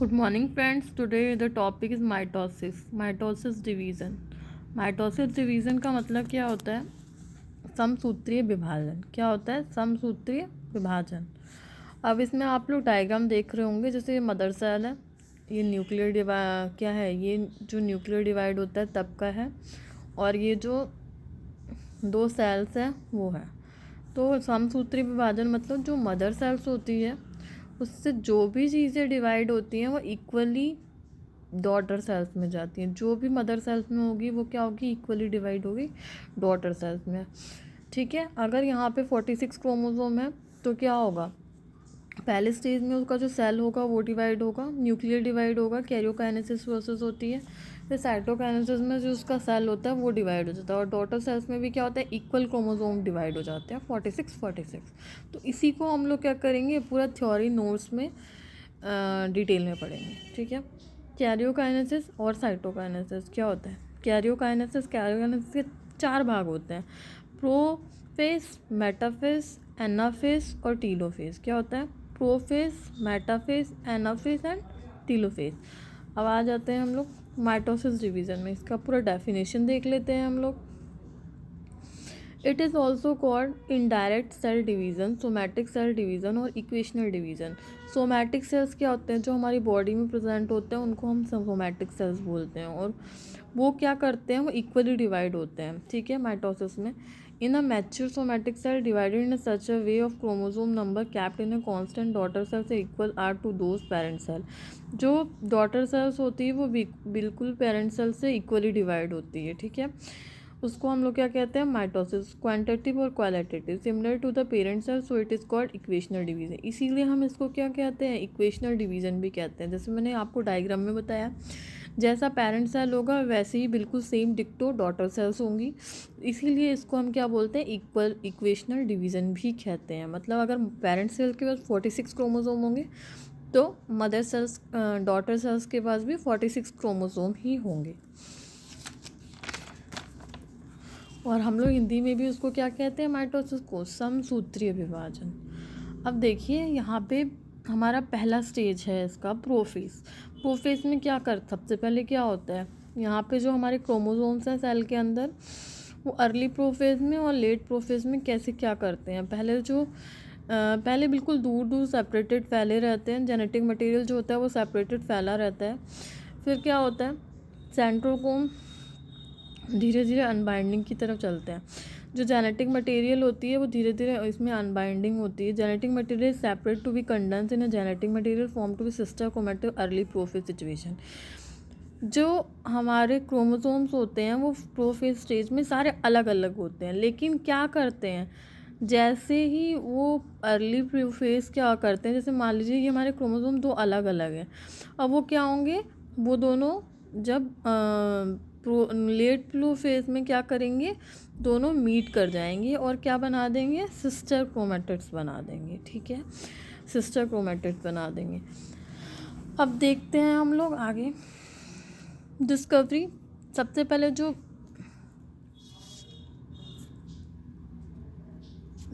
Good morning, friends. Today the topic is mitosis. Mitosis division. Mitosis division का मतलब क्या होता है? समसूत्रीय विभाजन. क्या होता है? समसूत्रीय विभाजन. अब इसमें आप लोग डायग्राम देख रहे होंगे. जैसे ये मदर सेल है, ये न्यूक्लियर डिवाइड क्या है, ये जो न्यूक्लियर डिवाइड होता है तब का है, और ये जो दो सेल्स हैं वो है. तो समसूत्रीय विभाजन मतलब जो मदर सेल्स होती है उससे जो भी चीज़ें डिवाइड होती हैं वो इक्वली डॉटर सेल्स में जाती हैं. जो भी मदर सेल्स में होगी वो क्या होगी, इक्वली डिवाइड होगी डॉटर सेल्स में. ठीक है. अगर यहाँ पे 46 क्रोमोसोम है तो क्या होगा, पहले स्टेज में उसका जो सेल होगा वो डिवाइड होगा, न्यूक्लियर डिवाइड होगा, कैरियोकाइनेसिस प्रोसेस होती है. फिर साइटोकाइनेसिस में जो उसका सेल होता है वो डिवाइड हो जाता है, और डॉटर सेल्स में भी क्या होता है, इक्वल क्रोमोसोम डिवाइड हो जाते हैं 46. तो इसी को हम लोग क्या करेंगे, पूरा थ्योरी नोट्स में डिटेल में पढ़ेंगे. ठीक है. कैरियोकाइनेसिस और साइटोकाइनेसिस क्या होता है. कैरियोकाइनेसिस के 4 भाग होते हैं. प्रोफेस, मेटाफेस, एनाफेस और टीलोफेस. क्या होता है, profess, metaphase, anaphase and telophase. अब आ जाते हैं हम लोग माइटोसिस डिवीज़न में. इसका पूरा डेफिनेशन देख लेते हैं हम लोग. It is also called indirect cell division, somatic cell division और इक्वेशनल डिवीज़न. सोमैटिक सेल्स क्या होते हैं, जो हमारी बॉडी में प्रेजेंट होते हैं उनको हम सोमैटिक सेल्स बोलते हैं, और वो क्या करते हैं, वो इक्वली डिवाइड होते हैं. ठीक है. माइटोसिस में in a mature somatic cell divided in such a way of chromosome number kept in a constant daughter cell से equal are to those parent cell. जो डॉटर सेल्स होती है वो बिल्कुल पेरेंट सेल से इक्वली डिवाइड होती है. ठीक है. उसको हम लोग क्या कहते हैं, माइटोसिस. क्वांटिटिव और qualitative similar to the parent cell, so it is called equational division. इसीलिए हम इसको क्या कहते हैं, इक्वेशनल डिवीजन भी कहते हैं. जैसे मैंने आपको डायग्राम में बताया, जैसा पेरेंट सेल होगा वैसे ही बिल्कुल सेम डिक्टो डॉटर सेल्स होंगी. इसीलिए इसको हम क्या बोलते हैं, इक्वेशनल डिवीज़न भी कहते हैं. मतलब अगर पेरेंट सेल के पास 46 क्रोमोसोम होंगे तो मदर सेल्स डॉटर सेल्स के पास भी 46 क्रोमोसोम ही होंगे. और हम लोग हिंदी में भी उसको क्या कहते हैं, माइटोसिस को समसूत्रीय विभाजन. अब देखिए यहाँ पे हमारा पहला स्टेज है इसका, प्रोफेस. प्रोफेस में क्या कर, सबसे पहले क्या होता है, यहाँ पे जो हमारे क्रोमोसोम्स हैं सेल के अंदर, वो अर्ली प्रोफेज में और लेट प्रोफेज में कैसे क्या करते हैं. पहले बिल्कुल दूर दूर सेपरेटेड फैले रहते हैं. जेनेटिक मटेरियल जो होता है वो सेपरेटेड फैला रहता है. फिर क्या होता है, सेंट्रोसोम धीरे धीरे अनबाइंडिंग की तरफ चलते हैं. जो जेनेटिक मटेरियल होती है वो धीरे धीरे इसमें अनबाइंडिंग होती है. Genetic material separate to be condense in a genetic material form to be sister chromatic early prophase situation. जो हमारे क्रोमोसोम्स होते हैं वो प्रोफेज स्टेज में सारे अलग अलग होते हैं, लेकिन क्या करते हैं, जैसे ही वो अर्ली प्रोफेज क्या करते हैं, जैसे मान लीजिए ये हमारे क्रोमोसोम दो अलग अलग हैं, अब वो क्या होंगे, वो दोनों जब लेट प्रोफेज में क्या करेंगे, दोनों मीट कर जाएंगे और क्या बना देंगे, सिस्टर क्रोमैटिड्स बना देंगे. ठीक है. सिस्टर क्रोमैटिड्स बना देंगे. अब देखते हैं हम लोग आगे. डिस्कवरी, सबसे पहले जो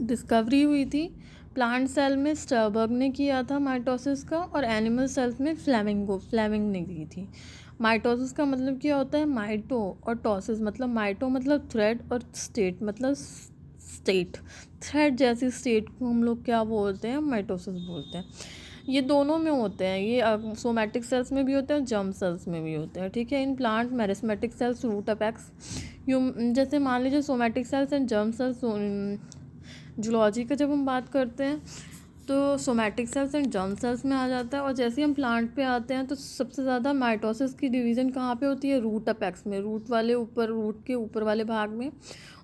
डिस्कवरी हुई थी प्लांट सेल में स्टरबर्ग ने किया था माइटोसिस का, और एनिमल सेल्स में फ्लेमिंग ने की थी. माइटोसिस का मतलब क्या होता है, माइटो और टोसिस मतलब माइटो मतलब थ्रेड और स्टेट मतलब स्टेट. थ्रेड जैसी स्टेट को हम लोग क्या बोलते हैं, माइटोसिस बोलते हैं. ये दोनों में होते हैं, ये सोमैटिक सेल्स में भी होते हैं, जर्म सेल्स में भी होते हैं. ठीक है. In plant meristematic cells root apex, जैसे मान लीजिए somatic cells and germ cells. Zoology का जब हम बात करते हैं तो somatic cells and germ cells में आ जाता है, और जैसे ही हम प्लांट पे आते हैं तो सबसे ज़्यादा माइटोसिस की डिवीज़न कहाँ पे होती है, रूट अपेक्स में, रूट वाले ऊपर, रूट के ऊपर वाले भाग में,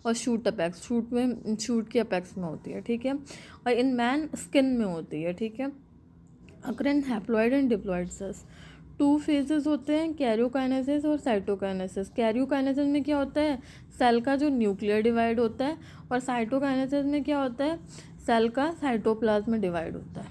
और शूट अपेक्स, शूट के अपेक्स में होती है. ठीक है. और इन मैन स्किन में होती है. ठीक है. अकरेन haploid and diploid cells. 2 phases होते हैं, कैरियोकाइनेसिस और साइटोकाइनेसिस. कैरियोकाइनेसिस में क्या होता है, सेल का जो न्यूक्लियर डिवाइड होता है, और साइटोकाइनेसिस में क्या होता है, सेल का साइटोप्लाज्म डिवाइड होता है.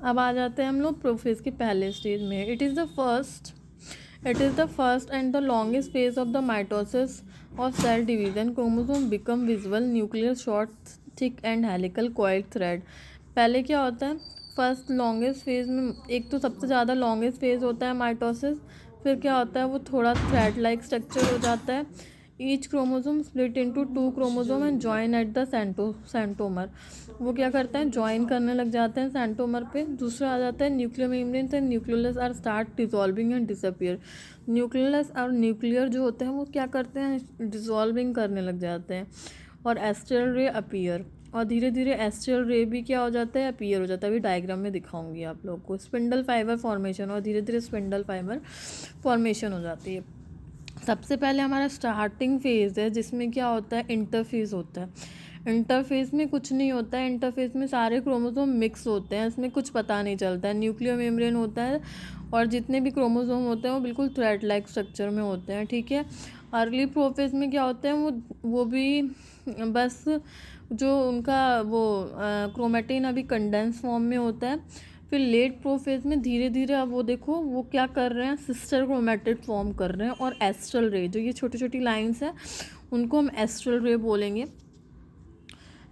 अब आ जाते हैं हम लोग प्रोफेज के पहले स्टेज में. It is the first It is the first and the longest phase of the mitosis of cell division. Chromosome become visible, nuclear short, thick and helical coil thread. पहले क्या होता है, फर्स्ट लॉन्गेस्ट फेज में, एक तो सबसे ज़्यादा longest phase होता है माइटोसिस, फिर क्या होता है वो थोड़ा थ्रेड लाइक स्ट्रक्चर हो जाता है. Each chromosome split into 2 chromosome and join at the centromere. वो क्या करता है, ज्वाइन करने लग जाते हैं सेंटोमर पे. दूसरा आ जाता है nuclear membrane and nucleus are start dissolving and disappear. Nucleus और न्यूक्लियर जो होते हैं वो क्या करते हैं, डिसॉल्विंग करने लग जाते हैं. और एस्ट्रल रे अपीयर, और धीरे धीरे एस्ट्रल रे भी क्या हो जाता है, अपीयर हो जाता है. अभी डायग्राम में दिखाऊंगी आप लोग को. स्पिंडल फाइबर फॉर्मेशन, और धीरे धीरे स्पिंडल फाइबर फॉर्मेशन हो जाती है. सबसे पहले हमारा स्टार्टिंग फेज़ है जिसमें क्या होता है, इंटरफेज होता है. इंटरफेज में कुछ नहीं होता है, इंटरफेज में सारे क्रोमोसोम मिक्स होते हैं, इसमें कुछ पता नहीं चलता है. न्यूक्लियर मेम्ब्रेन होता है और जितने भी क्रोमोसोम होते हैं वो बिल्कुल थ्रेड लाइक स्ट्रक्चर में होते हैं. ठीक है. अर्ली प्रोफेज में क्या होते हैं, वो भी बस जो उनका वो क्रोमेटिन अभी कंडेंस फॉर्म में होता है. फिर लेट प्रोफेज में धीरे धीरे अब वो देखो वो क्या कर रहे हैं, सिस्टर क्रोमेटिड फॉर्म कर रहे हैं. और एस्ट्रल रे, जो ये छोटी छोटी लाइंस हैं उनको हम एस्ट्रल रे बोलेंगे.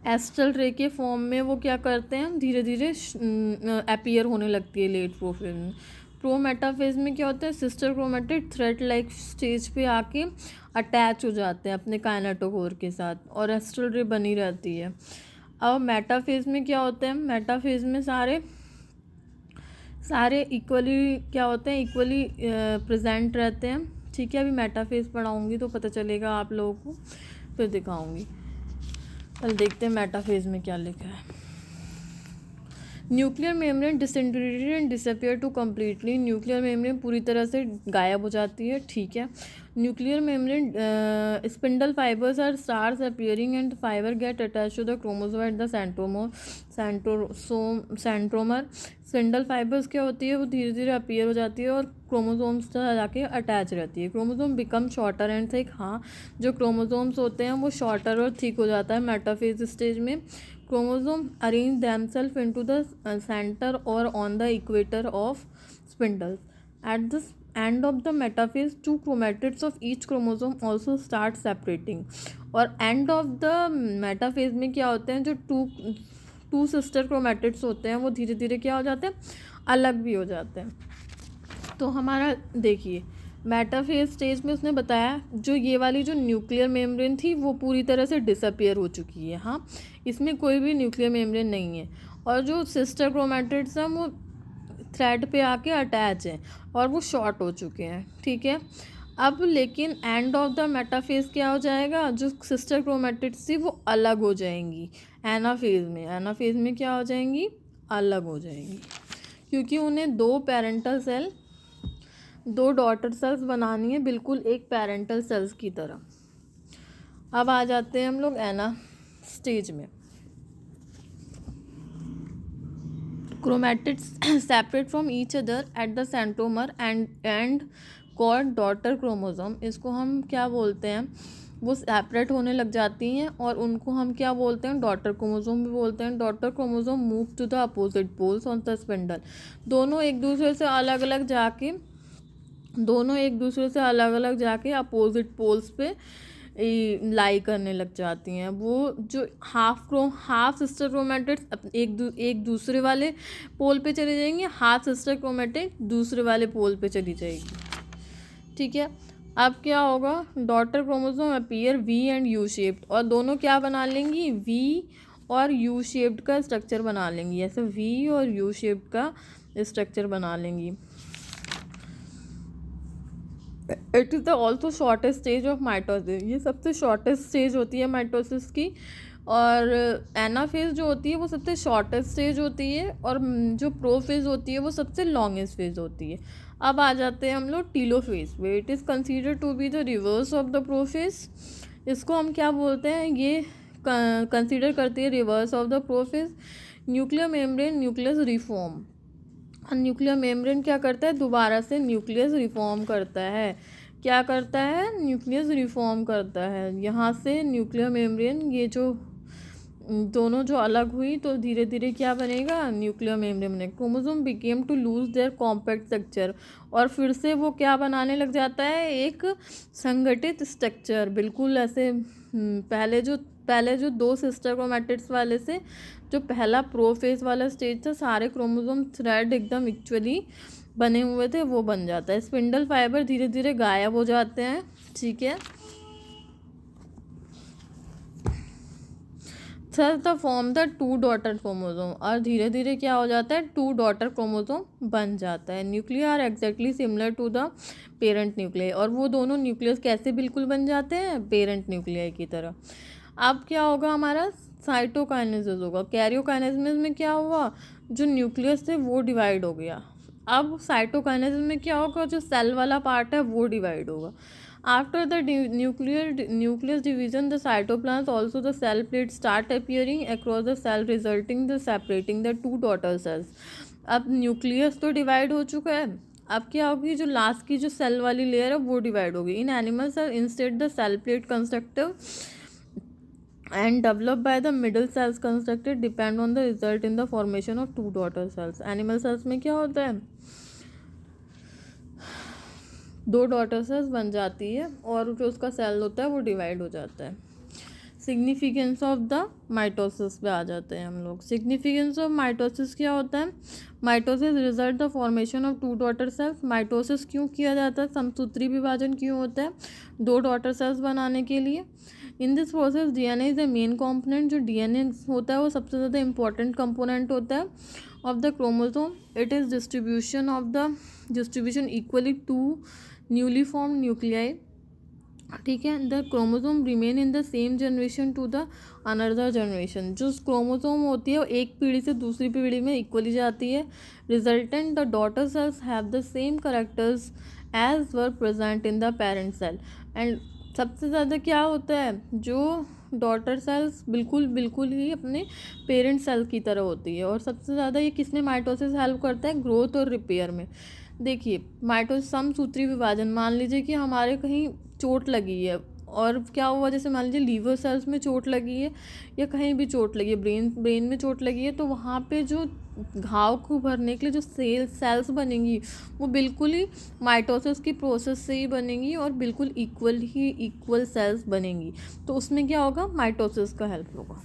एस्ट्रल रे के फॉर्म में वो क्या करते हैं, धीरे धीरे अपीयर होने लगती है लेट प्रोफेज में. प्रो मेटाफेज में क्या होता है, sister chromatid thread like stage पे आके अटैच हो जाते हैं अपने काइनेटोकोर के साथ, और एस्ट्रल रे बनी रहती है. अब मेटाफेज में क्या होता है, मेटाफेज में सारे इक्वली क्या होते हैं, इक्वली प्रेजेंट रहते हैं. ठीक है. अभी मेटाफेज पढ़ाऊँगी तो पता चलेगा आप लोगों को, फिर दिखाऊँगी. पहले देखते हैं मेटाफेज में क्या लिखा है. Nuclear membrane disintegrated and disappear to completely. Nuclear membrane पूरी तरह से गायब हो जाती है. ठीक है. Nuclear membrane spindle fibres are starts appearing and fibre get attach to the chromosome at the centromere. Spindle fibres क्या होती है, वो धीरे धीरे अपीयर हो जाती है और क्रोमोसोम्स से जाके अटैच रहती है. Chromosome become shorter and thick. हाँ, जो क्रोमोसोम्स होते हैं वो शॉर्टर और थिक हो जाता है मेटाफेज स्टेज में. Chromosome arrange themselves into the center or on the equator of spindles. At the end of the metaphase, 2 chromatids of each chromosome also start separating. और end of the metaphase में क्या होते हैं, जो to sister chromatids होते हैं वो धीरे धीरे क्या हो जाते हैं, अलग भी हो जाते हैं. तो हमारा देखिए मेटाफेज स्टेज में उसने बताया जो ये वाली जो न्यूक्लियर मेम्ब्रेन थी वो पूरी तरह से डिसअपियर हो चुकी है. हाँ, इसमें कोई भी न्यूक्लियर मेम्ब्रेन नहीं है. और जो सिस्टर क्रोमेटिड्स हैं वो थ्रेड पे आके अटैच हैं और वो शॉर्ट हो चुके हैं. ठीक है. अब लेकिन एंड ऑफ द मेटाफेज क्या हो जाएगा, जो सिस्टर क्रोमेटिड्स थी वो अलग हो जाएंगी एनाफेज में. एनाफेज में क्या हो जाएंगी, अलग हो जाएंगी, क्योंकि उन्हें 2 पेरेंटल सेल 2 डॉटर सेल्स बनानी है, बिल्कुल एक पेरेंटल सेल्स की तरह. अब आ जाते हैं हम लोग एना स्टेज में. Chromatids separate from each other at the centromere and called daughter chromosome. इसको हम क्या बोलते हैं, वो सेपरेट होने लग जाती हैं और उनको हम क्या बोलते हैं, डॉटर क्रोमोसोम भी बोलते हैं. Daughter chromosome move to the opposite poles on the spindle. दोनों एक दूसरे से अलग अलग जाके अपोजिट पोल्स पे लाई करने लग जाती हैं. वो जो हाफ सिस्टर क्रोमेटिड्स एक दूसरे वाले पोल पे चली जाएंगी, हाफ सिस्टर क्रोमेटिड दूसरे वाले पोल पे चली जाएगी. ठीक है. अब क्या होगा, daughter chromosome appear V and U shaped, और दोनों क्या बना लेंगी, वी और यू शेप्ड का स्ट्रक्चर बना लेंगी. ऐसे वी और यू शेप्ड का स्ट्रक्चर बना लेंगी. It is the also shortest stage of mitosis. ये सबसे शॉर्टेस्ट स्टेज होती है माइटोसिस की. और एनाफेज जो होती है वो सबसे शॉर्टेस्ट स्टेज होती है, और जो प्रोफेज होती है वो सबसे लॉन्गेस्ट फेज होती है. अब आ जाते हैं हम लोग टीलोफेज वे. It is consider to be the reverse of the prophase. इसको हम क्या बोलते हैं, ये कंसीडर करती है reverse of the prophase. Nuclear membrane nucleus reform. Nuclear membrane क्या करता है, दोबारा से न्यूक्लियस रिफॉर्म करता है. क्या करता है, न्यूक्लियस रिफॉर्म करता है. यहाँ से न्यूक्लियर मेम्ब्रेन ये जो दोनों जो अलग हुई तो धीरे धीरे क्या बनेगा, न्यूक्लियर मेम्ब्रेन बनेगा। Chromosome became to lose their compact structure, और फिर से वो क्या बनाने लग जाता है, एक संगठित स्ट्रक्चर। बिल्कुल ऐसे पहले जो दो सिस्टर क्रोमैटिड्स वाले से जो पहला प्रोफेज वाला स्टेज था, सारे क्रोमोसोम थ्रेड एकदम इक्वली बने हुए थे, वो बन जाता है। स्पिंडल फाइबर धीरे धीरे गायब हो जाते हैं, ठीक है। The form the two daughter chromosome, और धीरे धीरे क्या हो जाता है, टू डॉटर क्रोमोसोम बन जाता है। Nuclear are exactly similar to the parent nuclear, और वो दोनों न्यूक्लियस कैसे बिल्कुल बन जाते हैं, पेरेंट न्यूक्लियर की तरह। अब क्या होगा, हमारा साइटोकाइनेसिस होगा। कैरियोकाइनेसिस में क्या हुआ, जो न्यूक्लियस थे वो डिवाइड हो गया। अब साइटोकाइनेसिस में क्या होगा, जो सेल वाला पार्ट है वो डिवाइड होगा। After the nucleus division, the cytoplasm, also the cell plates start appearing across the cell, resulting the separating the two daughter cells. अब न्यूक्लियस तो डिवाइड हो चुका है, अब क्या होगी, जो लास्ट की जो सेल वाली लेयर है वो डिवाइड होगी। In animal cell instead the cell plate constructive and developed by the middle cells constructed depend on the result in the formation of two daughter cells. Animal cells में क्या होता है, दो daughter cells बन जाती है और जो उसका सेल होता है वो डिवाइड हो जाता है। सिग्निफिकेंस ऑफ द माइटोसिस पे आ जाते हैं हम लोग। सिग्निफिकेंस ऑफ माइटोसिस क्या होता है, mitosis result the formation of two daughter cells. Mitosis क्यों किया जाता है, समसूत्री विभाजन क्यों होता है, दो डॉटर सेल्स बनाने के लिए। In this process DNA is the main component, जो डीएनए होता है वो सबसे ज़्यादा इंपॉर्टेंट कंपोनेंट होता है of the chromosome. It is distribution equally to newly form nuclei, ठीक है। The chromosome remain in the same generation to the another generation, जो क्रोमोसोम होती है वो एक पीढ़ी से दूसरी पीढ़ी में इक्वली जाती है। Resultant the daughter cells have the same characters as were present in the parent cell. And सबसे ज़्यादा क्या होता है, जो डॉटर सेल्स बिल्कुल ही अपने पेरेंट सेल की तरह होती है। और सबसे ज़्यादा ये किसमें माइटोसिस हेल्प करता है, ग्रोथ और रिपेयर में। देखिए माइटोसिस समसूत्री विभाजन, मान लीजिए कि हमारे कहीं चोट लगी है और क्या हुआ, जैसे मान लीजिए लीवर सेल्स में चोट लगी है या कहीं भी चोट लगी है, ब्रेन में चोट लगी है, तो वहाँ पे जो घाव को भरने के लिए जो सेल्स बनेंगी वो बिल्कुल ही माइटोसिस की प्रोसेस से ही बनेंगी और बिल्कुल इक्वल सेल्स बनेंगी। तो उसमें क्या होगा, माइटोसिस का हेल्प होगा।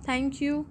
Thank you.